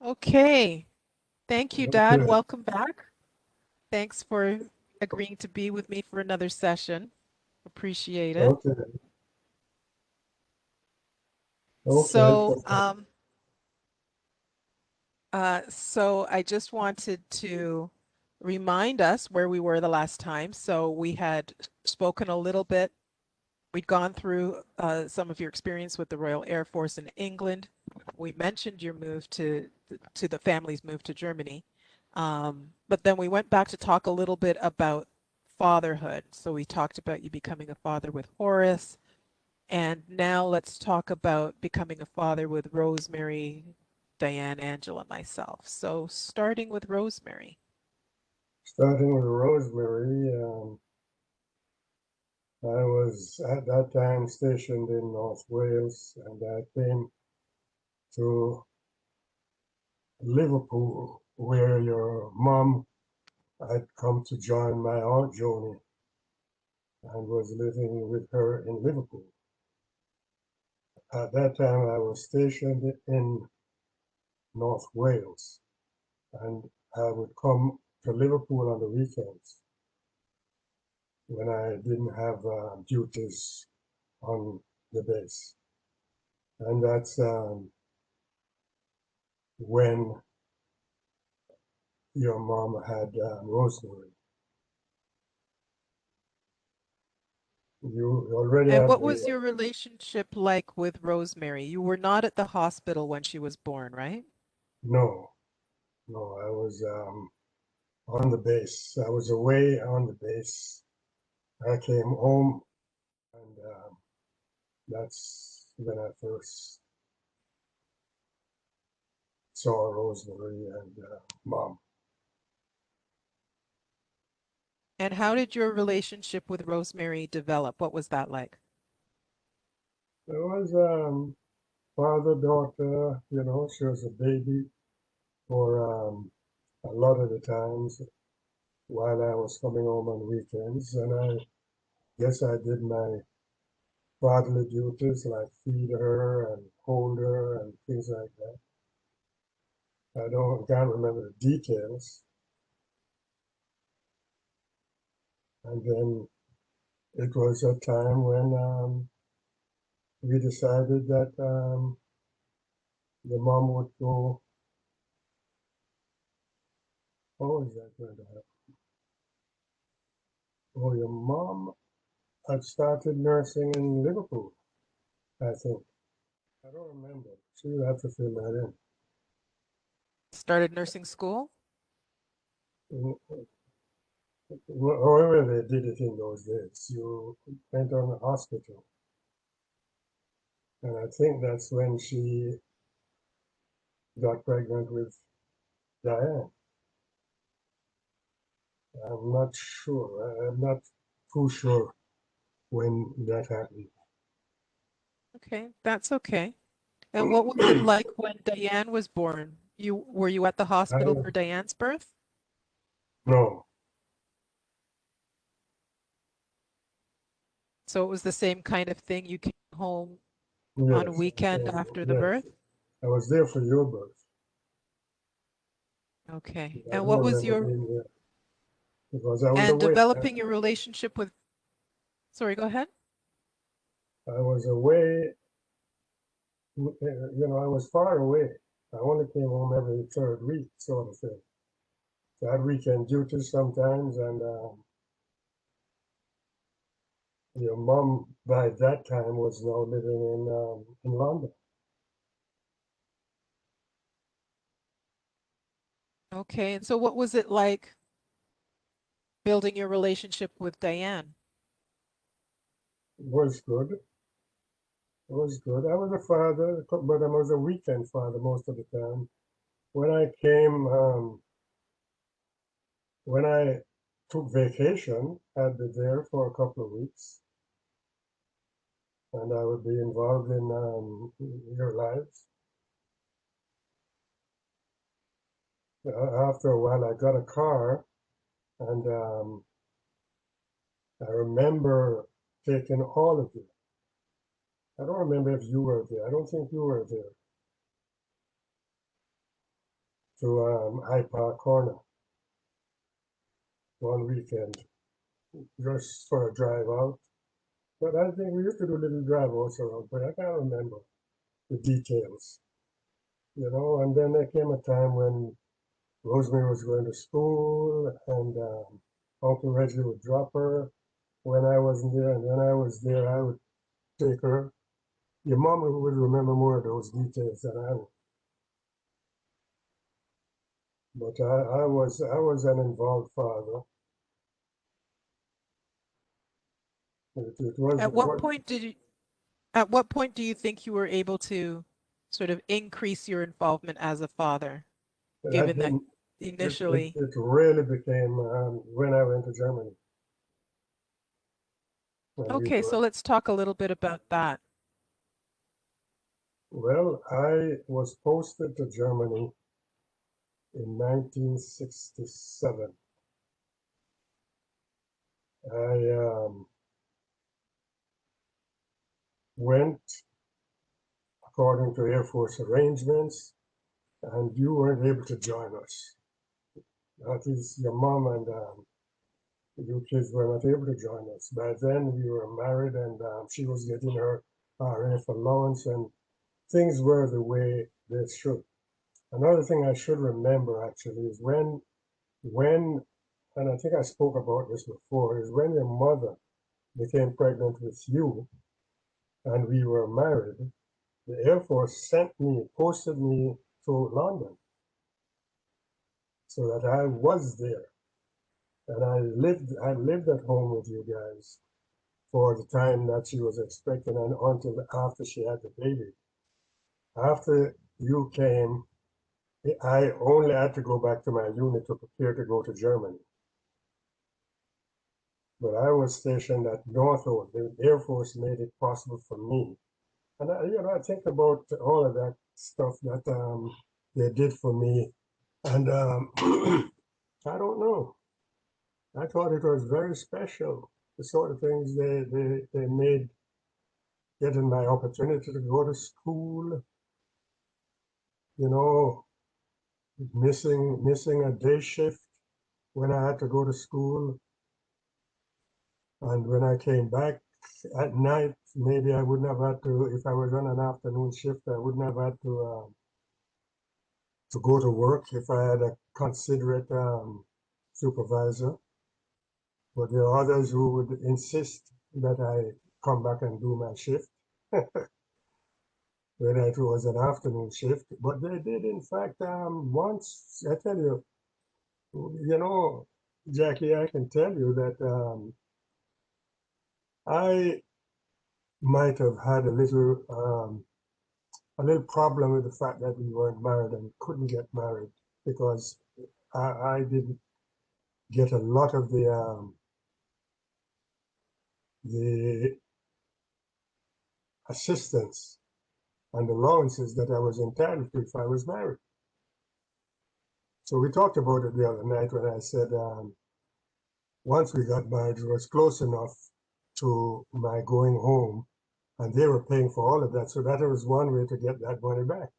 Okay. Thank you, Dad. Okay, Welcome back. Thanks for agreeing to be with me for another session. Appreciate it. okay, okay. So, so I just wanted to remind us where we were the last time. So we had spoken a little bit. We'd gone through some of your experience with the Royal Air Force in England. We mentioned your move to the family's move to Germany. But then we went back to talk a little bit about fatherhood. So we talked about you becoming a father with Horace. And now let's talk about becoming a father with Rosemary, Diane, Angela, myself. So starting with Rosemary. Starting with Rosemary, I was at that time stationed in North Wales, and I came to Liverpool, where your mom had come to join my Aunt Joni and was living with her in Liverpool. At that time, I was stationed in North Wales, and I would come to Liverpool on the weekends when I didn't have duties on the base. And that's when your mom had Rosemary. You already And have what was the, your relationship like with Rosemary? You were not at the hospital when she was born, right? no, no, I was on the base. I was away on the base. I came home, and that's when I first saw Rosemary and mom. And how did your relationship with Rosemary develop? What was that like? It was father daughter. She was a baby for a lot of the times while I was coming home on weekends, and I guess I did my fatherly duties like feed her and hold her and things like that. Can't remember the details. And then it was a time when we decided that the mom would go. How is that going to happen? Oh, your mom had started nursing in Liverpool, I think. I don't remember. She would have to fill that Started nursing school? in. However they did it in those days, you went on a hospital. And I think that's when she got pregnant with Diane. I'm not sure. I'm not too sure when that happened. Okay, that's okay. And what was it like when Diane was born? Were you at the hospital I for Diane's birth? no, So it was the same kind of thing. You came home on a yes, weekend after the yes. birth? I was there for your birth. Okay. I And don't what was remember your being there because I was and away. developing your relationship with, sorry, go ahead. I was away. I was far away. I only came home every third week, sort of thing. So I had weekend duties sometimes, and your mom by that time was now living in London. Okay. And so what was it like building your relationship with Diane? It was good. It was good. I was a father, but I was a weekend father most of the time. When I came, when I took vacation, I'd be there for a couple of weeks, and I would be involved in your lives. After a while, I got a car, and I remember taking all of you. I don't remember if you were there. I don't think you were there. to Hyde Park Corner one weekend, just for a drive out. But I think we used to do little drive outs around, but I can't remember the details, you know. And then there came a time when Rosemary was going to school, and Uncle Reggie would drop her when I wasn't there, and when I was there, I would take her. Your mom would remember more of those details than I would. But I was an involved father. It was At what point did you, at what point do you think you were able to sort of increase your involvement as a father, I given that didn't. initially? It really became when I went to Germany, and we Okay, so were. let's talk a little bit about that. Well, I was posted to Germany in 1967. I went according to Air Force arrangements, and you weren't able to join us. That is, your mom and you kids were not able to join us. By then, we were married, and she was getting her RF allowance, and things were the way they should. Another thing I should remember actually is when, and I think I spoke about this before, is when your mother became pregnant with you and we were married, the Air Force posted me to London so that I was there. And I lived at home with you guys for the time that she was expecting and until after she had the baby. After you came, I only had to go back to my unit to prepare to go to Germany. But I was stationed at Northolt. The Air Force made it possible for me. And I think about all of that stuff that they did for me. And I don't know. I thought it was very special. The sort of things they made getting my opportunity to go to school, you know, missing a day shift when I had to go to school. And when I came back at night, maybe I wouldn't have had to, if I was on an afternoon shift, I wouldn't have had to go to work if I had a considerate supervisor. But there are others who would insist that I come back and do my shift when it was an afternoon shift. But they did, in fact, once, I tell you, you know, Jackie, I can tell you that I might have had a little problem with the fact that we weren't married and couldn't get married because I didn't get a lot of the assistance and allowances that I was entitled to if I was married. So we talked about it the other night when I said once we got married, it was close enough to my going home, and they were paying for all of that. So that was one way to get that money back.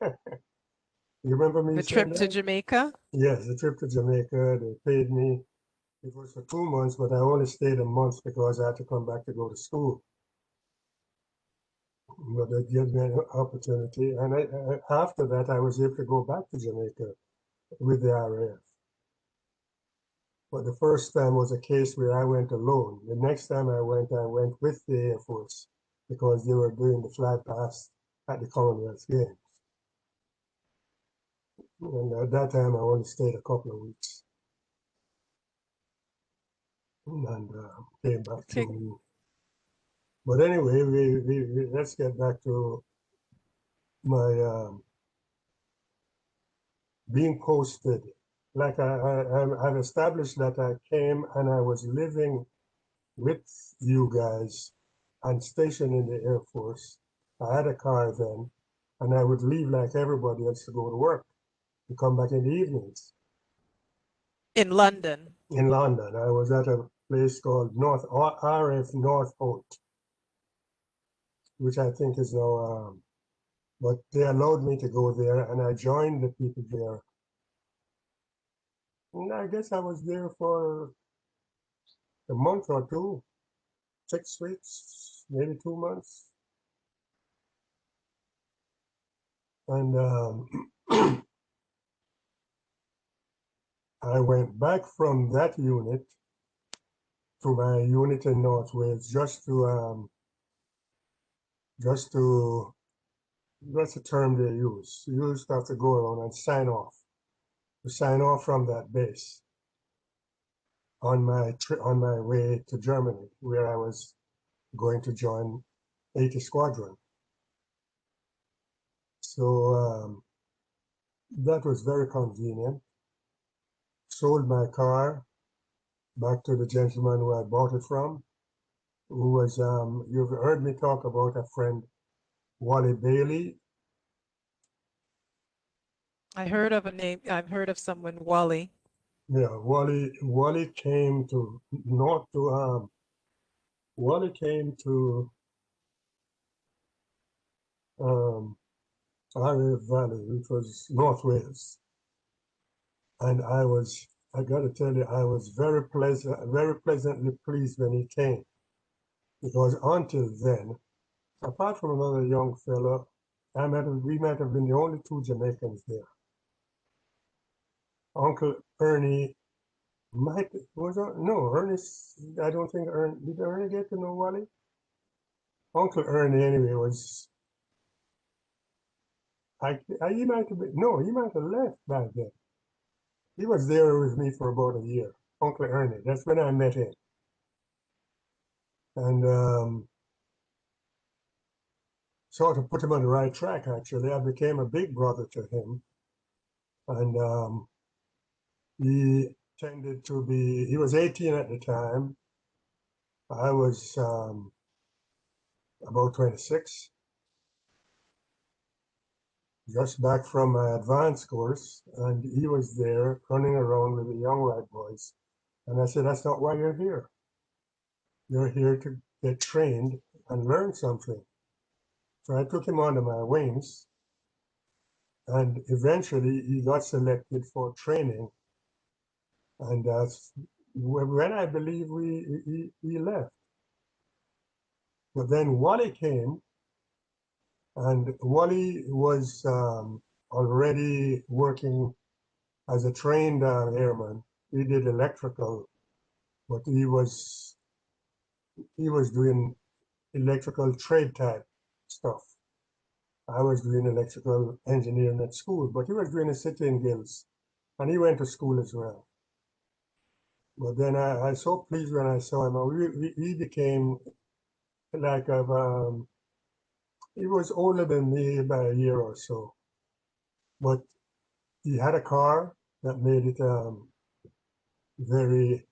You remember me The saying trip to that? Jamaica? Yes, the trip to Jamaica, they paid me. It was for 2 months, but I only stayed a month because I had to come back to go to school. But they gave me an opportunity, and after that, I was able to go back to Jamaica with the RAF. But the first time was a case where I went alone. The next time I went with the Air Force because they were doing the flag past at the Commonwealth Games. And at that time, I only stayed a couple of weeks and came back Okay. to. But anyway, let's get back to my being posted. Like I've established that I came and I was living with you guys and stationed in the Air Force. I had a car then, and I would leave like everybody else to go to work to come back in the evenings. In London. In London, I was at a place called RF North Holt, which I think is now, but they allowed me to go there, and I joined the people there And I guess I was there for a month or two, 6 weeks, maybe 2 months. And I went back from that unit to my unit in North Wales just to what's the term they use? You used to have to go around and to sign off from that base on on my way to Germany, where I was going to join 80 Squadron. So that was very convenient. Sold my car back to the gentleman who I bought it from, who was, you've heard me talk about a friend, Wally Bailey. I heard of a name. I've heard of someone, Wally. Yeah, Wally came to, not to, Wally came to um, Array Valley, which was North Wales. And I got to tell you, I was very pleasantly pleased when he came. Because until then, apart from another young fellow, we might have been the only two Jamaicans there. Uncle Ernie might, no, Ernest, I don't think did Ernie get to know Wally? Uncle Ernie anyway he might have been, no, he might have left back then. He was there with me for about a year. Uncle Ernie, that's when I met him. And sort of put him on the right track, actually. I became a big brother to him. And he tended to be, he was 18 at the time. I was about 26, just back from my advanced course. And he was there running around with the young white boys. And I said, that's not why you're here. You're here to get trained and learn something. So I took him under my wings. And eventually he got selected for training. And that's when I believe he left. But then Wally came, and Wally was already working as a trained airman. He did electrical, but he was doing electrical trade type stuff. I was doing electrical engineering at school, but he was doing a city in guilds, and he went to school as well. But then I so pleased when I saw him. He became like he was older than me by a year or so, but he had a car that made it very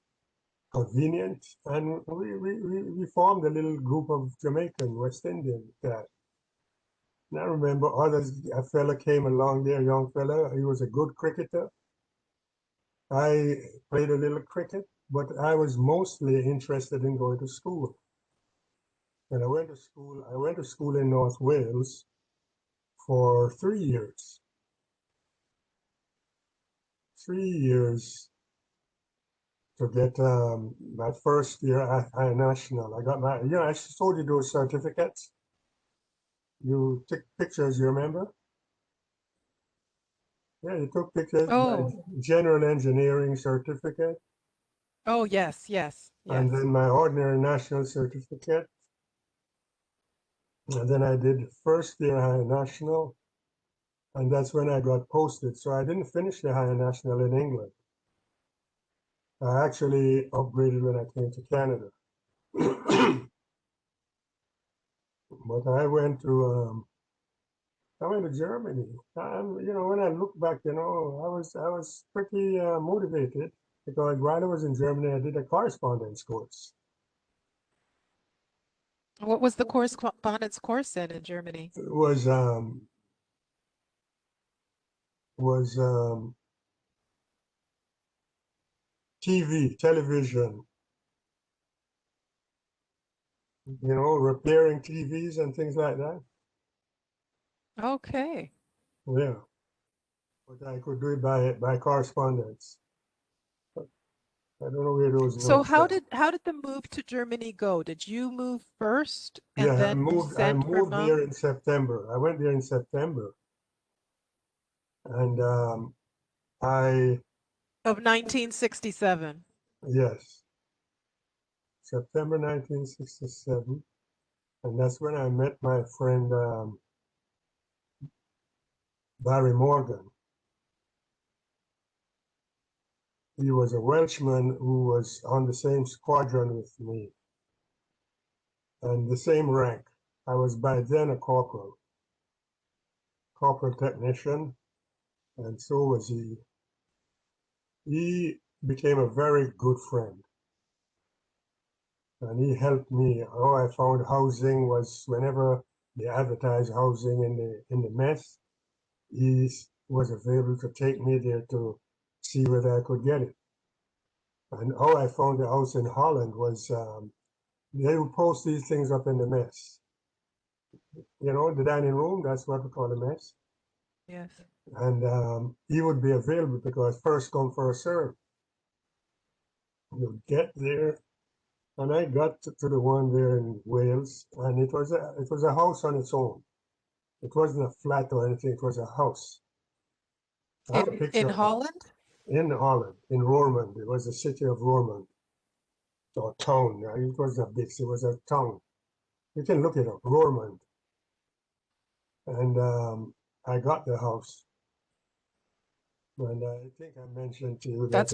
convenient, and we formed a little group of Jamaican West Indian guys. And I remember a fella came along there, a young fella. He was a good cricketer. I played a little cricket, but I was mostly interested in going to school. And I went to school. I went to school in North Wales for 3 years. 3 years to get my first year at high national. I got I told you those certificates. You took pictures, you remember? Yeah, you took pictures, my Oh, general engineering certificate, oh, yes, yes, and yes. then my ordinary national certificate. And then I did first year high national, and that's when I got posted. So I didn't finish the high national in England. I actually upgraded when I came to Canada. But I went to Germany. When I look back, I was pretty motivated because while I was in Germany, I did a correspondence course. What was the correspondence course then in Germany? It was television, repairing TVs and things like that. Okay. Yeah, but I could do it by correspondence. I don't know where those So notes are. how did the move to Germany go? Did you move first and Yeah, then I send for moved there mom? in September. I went there in September, and I Of 1967. yes, September 1967, and that's when I met my friend Barry Morgan. He was a Welshman who was on the same squadron with me and the same rank. I was by then a corporal technician, and so was he. He became a very good friend, and he helped me. How I found housing was whenever they advertised housing in the mess, he was available to take me there to see whether I could get it. And how I found the house in Holland was they would post these things up in the mess. You know, the dining room, that's what we call a mess. Yes. And he would be available because first come, first serve. You get there, and I got to the one there in Wales, and it was a house on its own. It wasn't a flat or anything. It was a house. I have a In picture of it Holland? in Holland, in Roermond. It was the city of Roermond or town. It wasn't a big city. It was a town. You can look it up, Roermond. And I got the house, and I think I mentioned to you that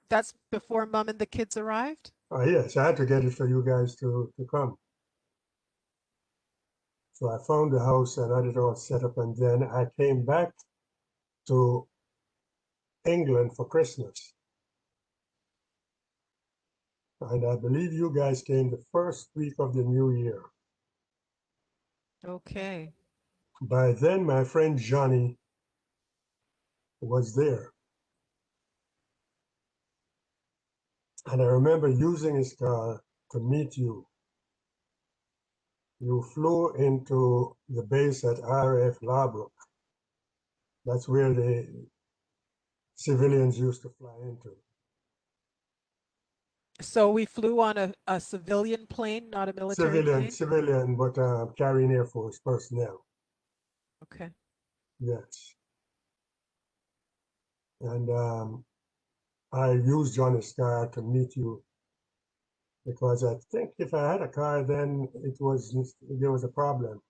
That's before mom and the kids arrived? yes, I had to get it for you guys to come. So I found the house and had it all set up, and then I came back to England for Christmas. And I believe you guys came the first week of the new year. Okay. By then, my friend Johnny was there. And I remember using his car to meet you. You flew into the base at RF Larbrook. That's where the civilians used to fly into. So we flew on a civilian plane, not a military plane? Civilian, but carrying Air Force personnel. Okay. Yes. And I used Johnny's car to meet you because I think if I had a car then there was a problem.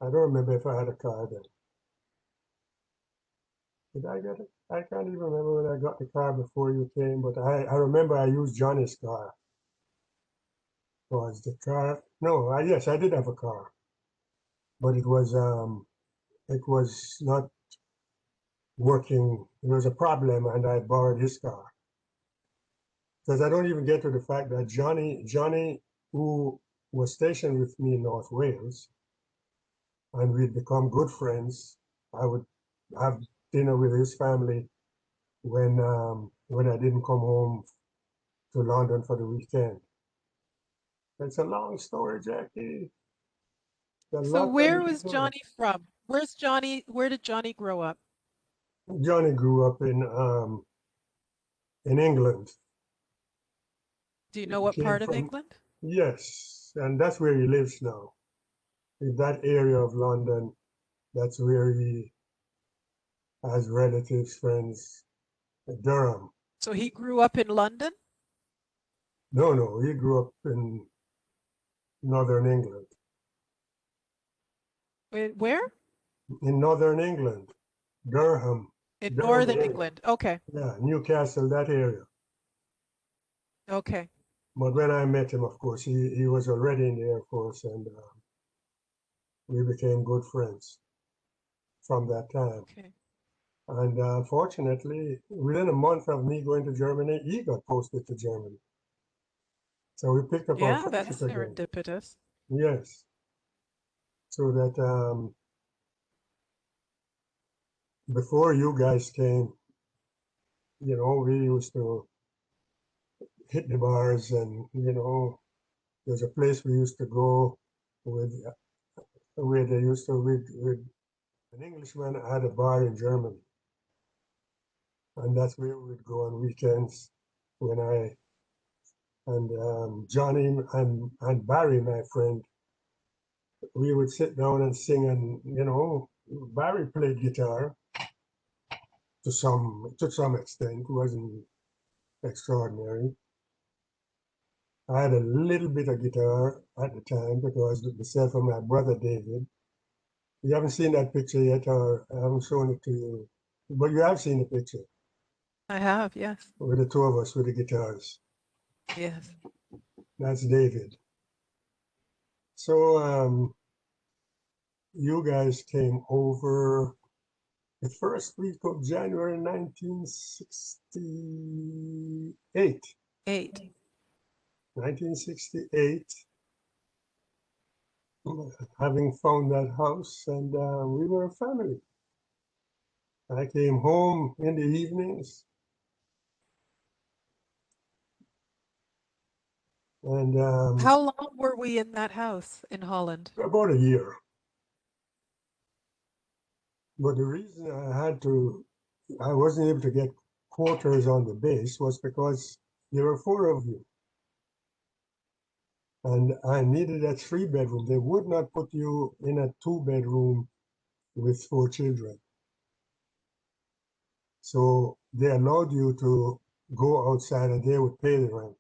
I don't remember if I had a car then. Did I get it? I can't even remember when I got the car before you came, but I remember I used Johnny's car. Was the car? No, yes, I did have a car, but it was not working. There was a problem, and I borrowed his car because I don't even get to the fact that Johnny, who was stationed with me in North Wales, and we'd become good friends. I would have dinner with his family when I didn't come home to London for the weekend. It's a long story, Jackie. A So lot of where me was Johnny from? Where did Johnny grow up? Johnny grew up in England. Do you know He what came part of from England? yes, and that's where he lives now. In that area of London, that's where he has relatives, friends. Durham. So he grew up in London? No, no, he grew up in northern England. Where? In northern England, Durham, In Durham northern area. England. Okay. Yeah, Newcastle, that area. Okay. But when I met him, of course, he was already in the Air Force, and we became good friends from that time. Okay. And unfortunately, within a month of me going to Germany, he got posted to Germany. So we picked up our Yeah, friendship that's again. serendipitous. Yes. So that before you guys came, we used to hit the bars and, there's a place we used to go with where they used to, with an Englishman had a bar in Germany. And that's where we'd go on weekends when I and Johnny and Barry, my friend, we would sit down and sing, and Barry played guitar to some extent. It wasn't extraordinary. I had a little bit of guitar at the time because myself and my brother David. You haven't seen that picture yet, or I haven't shown it to you, but you have seen the picture I have, yes. with the two of us with the guitars. Yes. That's David. So you guys came over the first week of January 1968. 8. 1968, having found that house, and we were a family. I came home in the evenings, and How long were we in that house in Holland? about a year. But the reason I wasn't able to get quarters on the base was because there were four of you, and I needed a three-bedroom. They would not put you in a two-bedroom with four children. So they allowed you to go outside and they would pay the rent,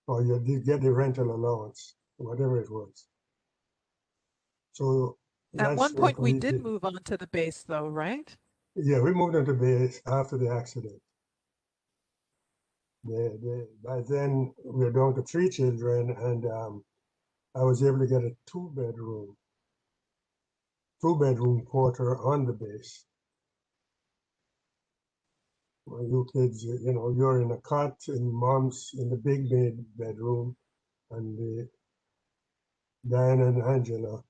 or you did get the rental allowance, whatever it was. So At that's one what point, we we did did. move on to the base, though, right? Yeah, we moved into base after the accident. By then, we were down to three children, and I was able to get a two-bedroom quarter on the base. Well, you kids, you're in a cot in mom's in the big bedroom, and Diane and Angela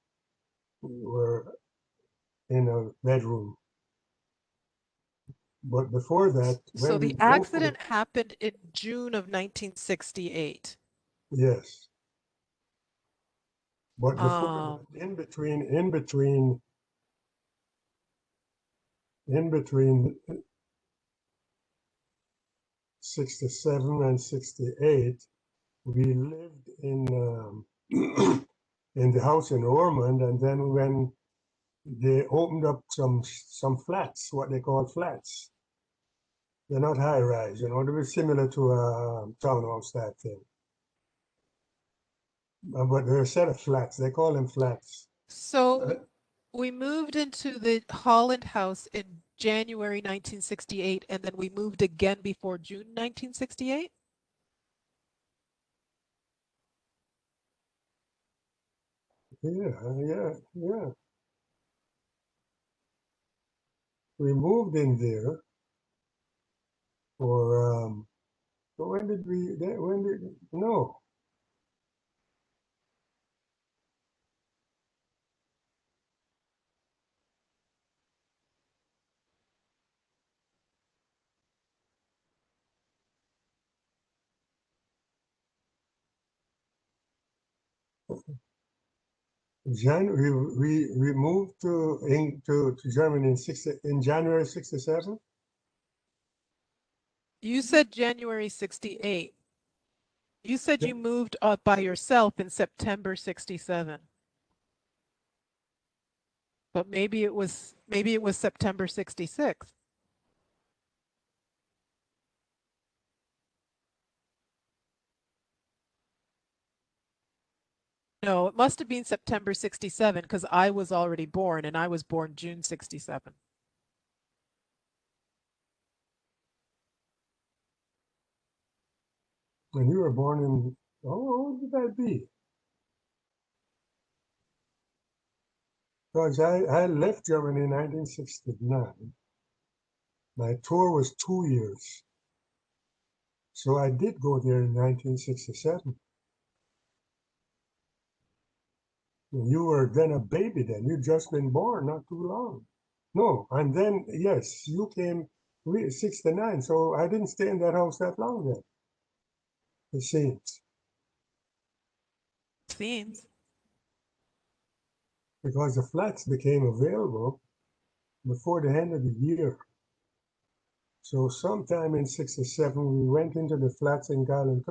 were in a bedroom. But before that, So when we the moved to the, accident happened in June of 1968. yes, but before Um, that, in between 67 and 68, we lived in the house in Ormond, and then when they opened up some flats, what they call flats, they're not high rise, they were similar to a townhouse type thing. But they're a set of flats. They call them flats. Uh, so we moved into the Holland house in January 1968, and then we moved again before June 1968. yeah, yeah, yeah. We moved in there for but when did we? When did no? We moved to Germany in January '67. You said January 68. You said Yeah, you moved by yourself in September 67, but maybe it was September 66. No, it must have been September 67 because I was already born and I was born June 67. when you were born in, how old did I be? Because I left Germany in 1969. My tour was 2 years. So I did go there in 1967. You were then a baby then. You'd just been born not too long. No, and then, yes, you came 69. So I didn't stay in that house that long then, it seems, Seems. because the flats became available before the end of the year. So sometime in 67, we went into the flats in Garland.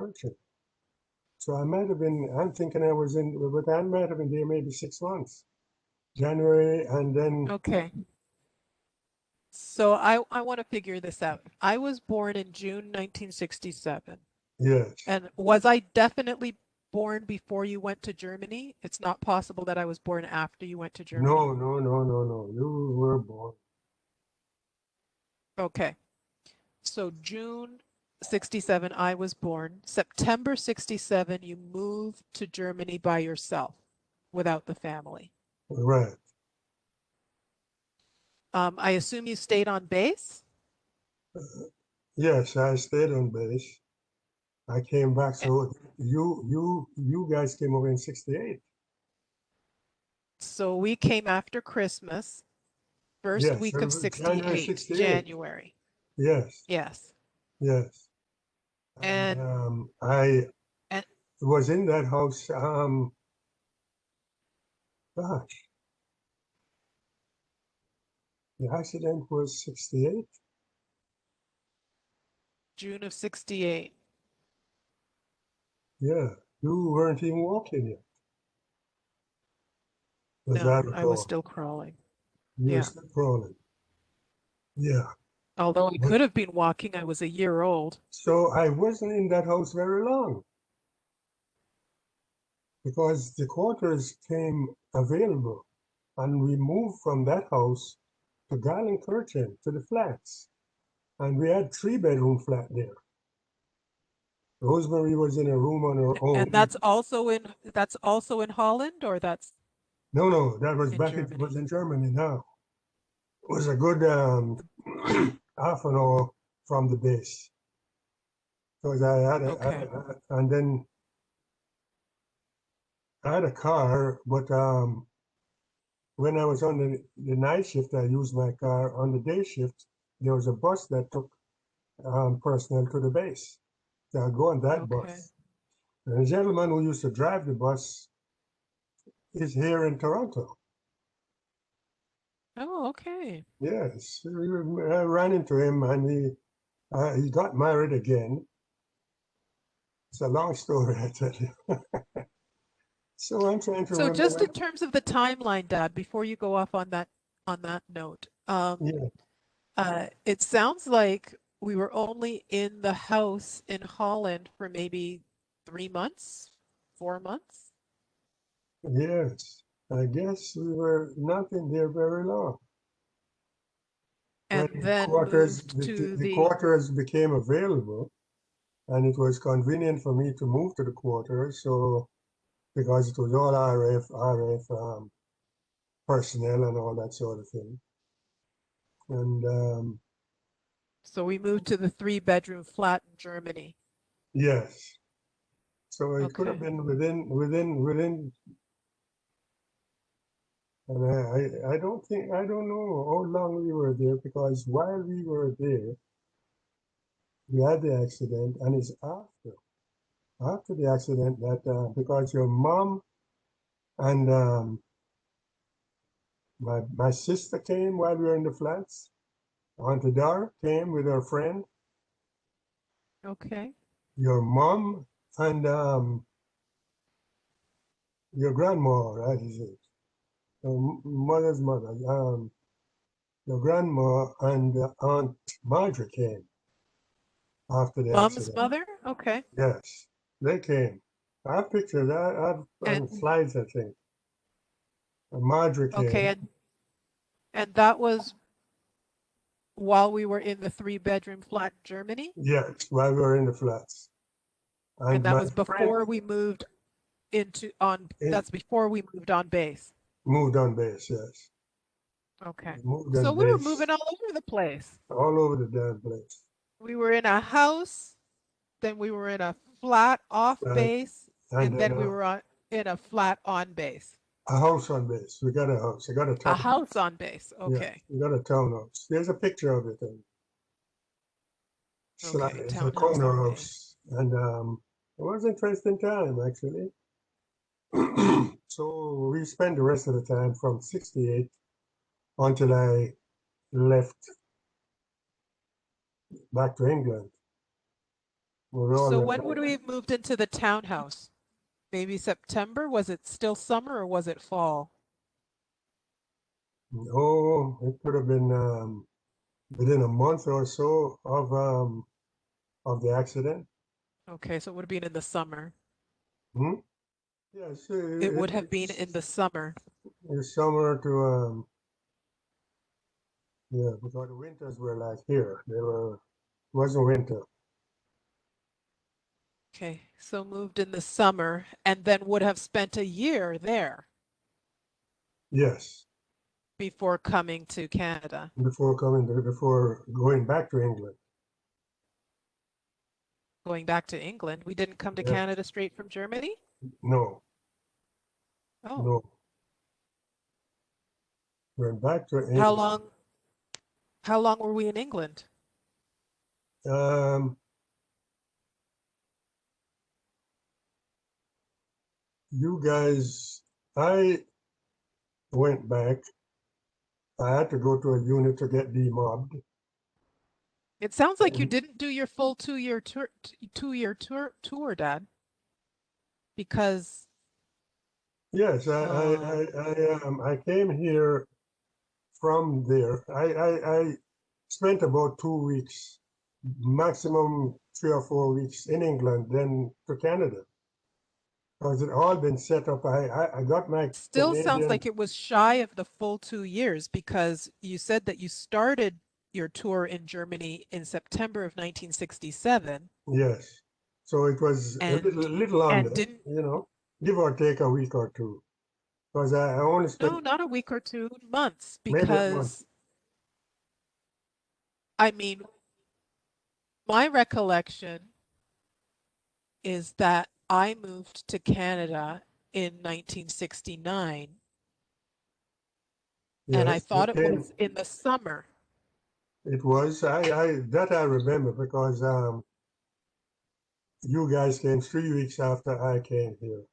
So I might have been, I'm thinking I was in, but I might have been there maybe 6 months. January, and then, Okay. So I want to figure this out. I was born in June 1967. yes. And was I definitely born before you went to Germany? It's not possible that I was born after you went to Germany. No, no, no, no, no. You were born. Okay. So June 67, I was born. September 67, you moved to Germany by yourself without the family. Right. I assume you stayed on base? Yes, I stayed on base. I came back. Eh, So you guys came over in 68. So we came after Christmas, first Yes, week of January 68, 68. January. Yes, Yes. yes. And And I and was in that house, gosh, the accident was 68. June of 68. Yeah, you weren't even walking yet, as I No, I was recall. still crawling. You were Yeah. still crawling. Yeah. Although I But could have been walking, I was a year old. so I wasn't in that house very long because the quarters came available and we moved from that house to Garland to the flats. And we had 3 bedroom flat there. Rosemary was in a room on her And own. that's also in Holland or that's No, no, that was in back, it was Germany? in Germany now. It was a good half an hour from the base. Because Okay. and then I had a car, but when I was on the night shift, I used my car. On the day shift, there was a bus that took personnel to the base. So I go on that Okay. bus. And the gentleman who used to drive the bus is here in Toronto. Oh, okay. Yes, I ran into him and he got married again. It's a long story, I tell you. So I'm trying to So just in remember. terms of the timeline, Dad, before you go off on that note, Yeah, it sounds like we were only in the house in Holland for maybe 3 months, 4 months, yes. I guess we were not in there very long. When and then moved to the the quarters became available, and it was convenient for me to move to the quarters. So because it was all RF personnel and all that sort of thing. And so we moved to the 3 bedroom flat in Germany. yes, so it could have Okay. been within. And I don't know how long we were there because while we were there, we had the accident, and it's after the accident that because your mom and my sister came while we were in the flats. Auntie Dar came with her friend. Okay. Your mom and your grandma, right? Is it your mother's mother? Your grandma and Aunt Marjorie came after the Mom's accident. mother? Okay. Yes, they came. I have pictures. I have And slides, I think. Marjorie okay, came. and that was while we were in the 3 bedroom flat in Germany, Yes, while we were in the flats. and And that my was friend before we moved into on in, that's before we moved on base. moved on base, yes. Okay. Moved So on we were base moving all over the place. all over the damn place. We were in a house, then we were in a flat off Uh, base, and and then then we were in a flat on base. a house on base. We got a house. I got a A town. house on base. Yeah, Okay. we got a townhouse. There's a picture of it. And Okay. it's a Townhouse corner on base. house. And it was an interesting time, actually. So we spent the rest of the time from 68 until I left back to England. We all So went when back. would we have moved into the townhouse? Maybe September? Was it still summer or was it fall? Oh, it could have been within a month or so of the accident. Okay, so it would have been in the summer. Hmm? Yes, It would have been in the summer. it's summer to yeah, because the winters were like here. They were wasn't winter. Okay, so moved in the summer and then would have spent a year there Yes, before coming to Canada. before going back to England. Going back to England, we didn't come to Yes, Canada straight from Germany? no, Oh, no. Went back to how England. long how long were we in England? Um, you guys, I went back. I had to go to a unit to get demobbed. It sounds like you And didn't do your full 2 year tour, 2 year tour, Dad, because yes, um, I came here from there. I spent about 2 weeks, maximum 3 or 4 weeks in England, then to Canada. Because it all been set up. I got my still sounds Canadian, like it was shy of the full 2 years because you said that you started your tour in Germany in September of 1967 yes. So it was and little and under, didn't give or take a week or two. Because I only no, spent not a week or 2 months maybe a month. because I mean, my recollection is that I moved to Canada in 1969 and I Yes, thought it was in the summer. it was. That I remember because you guys came 3 weeks after I came here.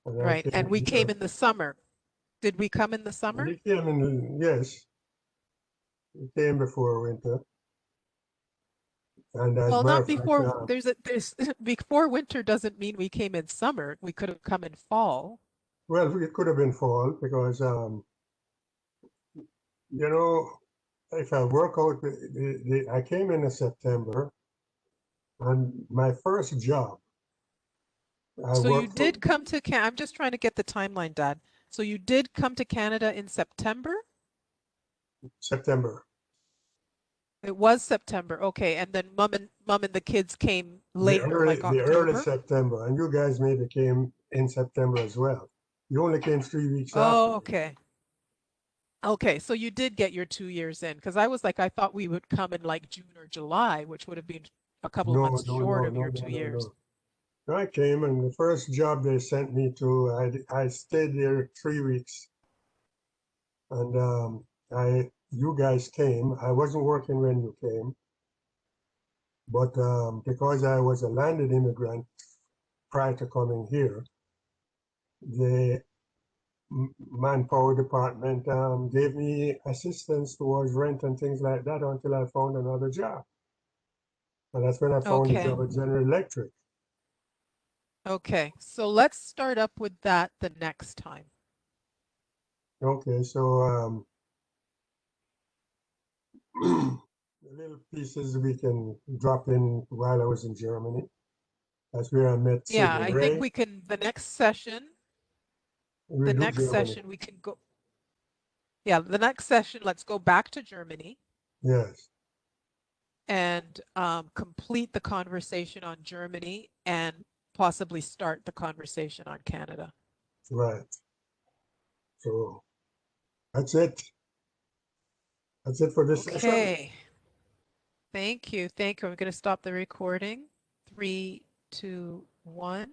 And I Right. And came we came here. in the summer. Did we come in the summer? You came in, yes, you came before winter. And as a Well, matter not of fact, before there's before winter doesn't mean we came in summer. We could have come in fall. well, it could have been fall because, you know, if I work out, I came in September and my first job, I So you worked for did come to I'm just trying to get the timeline, Dad. So you did come to Canada in September? September, It was September. Okay. And then mom and the kids came later, like the early October. September. And you guys maybe came in September as well. You only came 3 weeks after Oh, me. okay. Okay, so you did get your 2 years in because I was like, I thought we would come in like June or July, which would have been a couple of No, months no, short no, of no, your no, two no, years. no. I came and the first job they sent me to, I stayed there 3 weeks and you guys came. I wasn't working when you came, but because I was a landed immigrant prior to coming here, the manpower department gave me assistance towards rent and things like that until I found another job. And that's when I found the Okay. job at General Electric. Okay. So let's start up with that the next time. Okay, so the little pieces we can drop in while I was in Germany. That's where I met Yeah, Sidney I think Ray. we can We the do next Germany. session we can go yeah, the next session let's go back to Germany Yes, and complete the conversation on Germany and possibly start the conversation on Canada. right. So that's it. That's it for this session. Okay. Thank you. Thank you. I'm going to stop the recording. 3, 2, 1.